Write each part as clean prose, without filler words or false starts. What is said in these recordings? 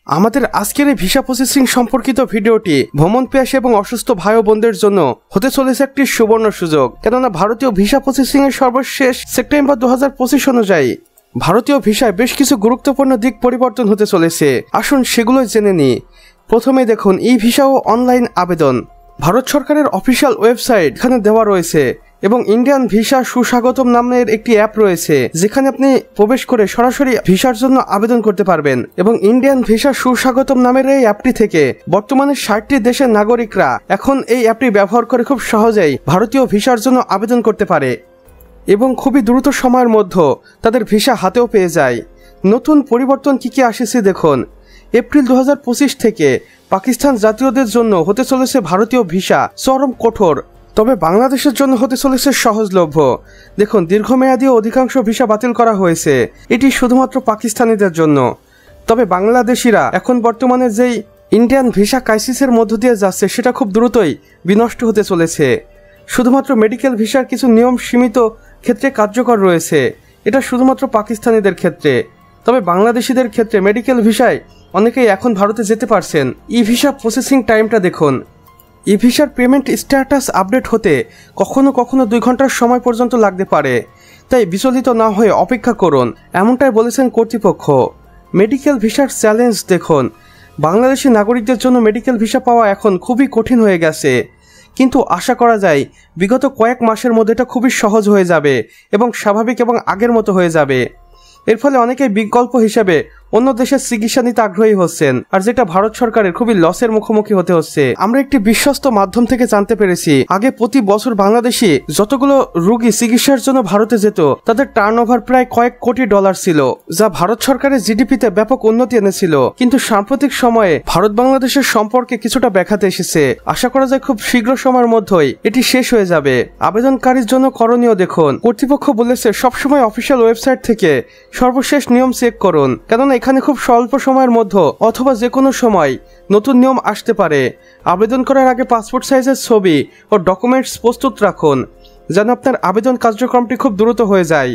আমাদের আজকের এই ভিসা প্রসেসিং সম্পর্কিত ভিডিওটি ভ্রমণ পেশা এবং অসুস্থ ভাই ও বোনদের জন্য হতে চলেছে একটি সুবর্ণ সুযোগ। কেননা ভারতীয় ভিসা প্রসেসিং এর সর্বশেষ সেপ্টেম্বর 2025 অনুযায়ী ভারতীয় ভিসায় বেশ কিছু গুরুত্বপূর্ণ দিক পরিবর্তন হতে চলেছে। আসুন সেগুলোই জেনে নিই। প্রথমে দেখুন ই ভিসা ও অনলাইন আবেদন। ভারত সরকারের অফিসিয়াল ওয়েবসাইট এখানে দেওয়া রয়েছে এবং ইন্ডিয়ান ভিসা সুস্বাগতম নামের একটি অ্যাপ রয়েছে, যেখানে আপনি প্রবেশ করে সরাসরি ভিসার জন্য আবেদন করতে পারবেন। এবং ইন্ডিয়ান ভিসা সুস্বাগতম নামের এই অ্যাপটি থেকে বর্তমানে 60টি দেশের নাগরিকরা এখন এই অ্যাপটি ব্যবহার করে খুব সহজেই ভারতীয় ভিসার জন্য আবেদন করতে পারে এবং খুবই দ্রুত সময়ের মধ্যে তাদের ভিসা হাতেও পেয়ে যায়। নতুন পরিবর্তন কি কি আসছে দেখুন। এপ্রিল 2025 থেকে পাকিস্তান জাতীয়দের জন্য হতে চলেছে ভারতীয় ভিসা চরম কঠোর, তবে বাংলাদেশের জন্য হতে চলেছে সহজলভ্য। দেখুন, দীর্ঘমেয়াদী অধিকাংশ ভিসা বাতিল করা হয়েছে, এটি শুধুমাত্র পাকিস্তানিদের জন্য। তবে বাংলাদেশিরা এখন বর্তমানে যেই ইন্ডিয়ান ভিসা ক্রাইসিসের মধ্য দিয়ে যাচ্ছে সেটা খুব দ্রুতই বিনষ্ট হতে চলেছে। শুধুমাত্র মেডিকেল ভিসার কিছু নিয়ম সীমিত ক্ষেত্রে কার্যকর রয়েছে, এটা শুধুমাত্র পাকিস্তানিদের ক্ষেত্রে। তবে বাংলাদেশিদের ক্ষেত্রে মেডিকেল ভিসায় অনেকেই এখন ভারতে যেতে পারছেন। ই ভিসা প্রসেসিং টাইমটা দেখুন। ই ভিসার পেমেন্ট স্ট্যাটাস আপডেট হতে কখনো কখনো 2 ঘন্টার সময় পর্যন্ত লাগতে পারে, তাই বিচলিত না হয়ে অপেক্ষা করুন, এমনটাই বলেছেন কর্তৃপক্ষ। মেডিকেল ভিসার চ্যালেঞ্জ দেখুন। বাংলাদেশি নাগরিকদের জন্য মেডিকেল ভিসা পাওয়া এখন খুবই কঠিন হয়ে গেছে, কিন্তু আশা করা যায় বিগত কয়েক মাসের মধ্যে এটা খুবই সহজ হয়ে যাবে এবং স্বাভাবিক এবং আগের মতো হয়ে যাবে। এর ফলে অনেকেই বিকল্প হিসেবে অন্য দেশের চিকিৎসা নিতে আগ্রহী হচ্ছেন, আর যেটা ভারত সরকারের খুবই লসের মুখোমুখি হতে হচ্ছে। আমরা একটি বিশ্বস্ত মাধ্যম থেকে জানতে পেরেছি, আগে প্রতি বছর বাংলাদেশি যতগুলো রোগী চিকিৎসার জন্য ভারতে যেত তাদের টার্নওভার প্রায় কয়েক কোটি ডলার ছিল, যা ভারত সরকারের জিডিপিতে ব্যাপক উন্নতি এনেছিল। কিন্তু সাম্প্রতিক সময়ে ভারত বাংলাদেশের সম্পর্কে কিছুটা ব্যাঘাত এসেছে। আশা করা যায় খুব শীঘ্র সময়ের মধ্যেই এটি শেষ হয়ে যাবে। আবেদনকারীর জন্য করণীয় দেখুন। কর্তৃপক্ষ বলেছে সবসময় অফিসিয়াল ওয়েবসাইট থেকে সর্বশেষ নিয়ম চেক করুন, কেননা এখানে খুব স্বল্প সময়ের মধ্যে অথবা যে কোনো সময় নতুন নিয়ম আসতে পারে। আবেদন করার আগে পাসপোর্ট সাইজের ছবি ও ডকুমেন্টস প্রস্তুত রাখুন, যেন আপনার আবেদন কার্যক্রমটি খুব দ্রুত হয়ে যায়।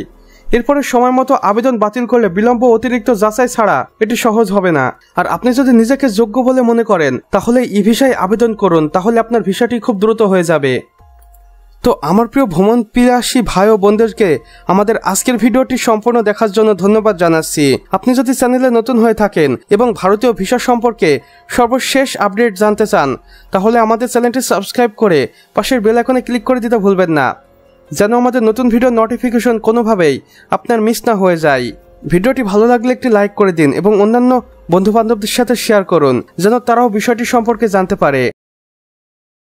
এরপরে সময় মতো আবেদন বাতিল করলে বিলম্ব অতিরিক্ত যাচাই ছাড়া এটি সহজ হবে না। আর আপনি যদি নিজেকে যোগ্য বলে মনে করেন তাহলে ই ভিসায় আবেদন করুন, তাহলে আপনার ভিসাটি খুব দ্রুত হয়ে যাবে। তো আমার প্রিয় ভ্রমণ পিয়াসী ভাই ও বোনদেরকে আমাদের আজকের ভিডিওটি সম্পূর্ণ দেখার জন্য ধন্যবাদ জানাচ্ছি। আপনি যদি চ্যানেলে নতুন হয়ে থাকেন এবং ভারতীয় ভিসা সম্পর্কে সর্বশেষ আপডেট জানতে চান, তাহলে আমাদের চ্যানেলটি সাবস্ক্রাইব করে পাশের বেল আইকনে ক্লিক করে দিতে ভুলবেন না, যেন আমাদের নতুন ভিডিও নোটিফিকেশন কোনোভাবেই আপনার মিস না হয়ে যায়। ভিডিওটি ভালো লাগলে একটি লাইক করে দিন এবং অন্যান্য বন্ধুবান্ধবদের সাথে শেয়ার করুন, যেন তারাও বিষয়টি সম্পর্কে জানতে পারে।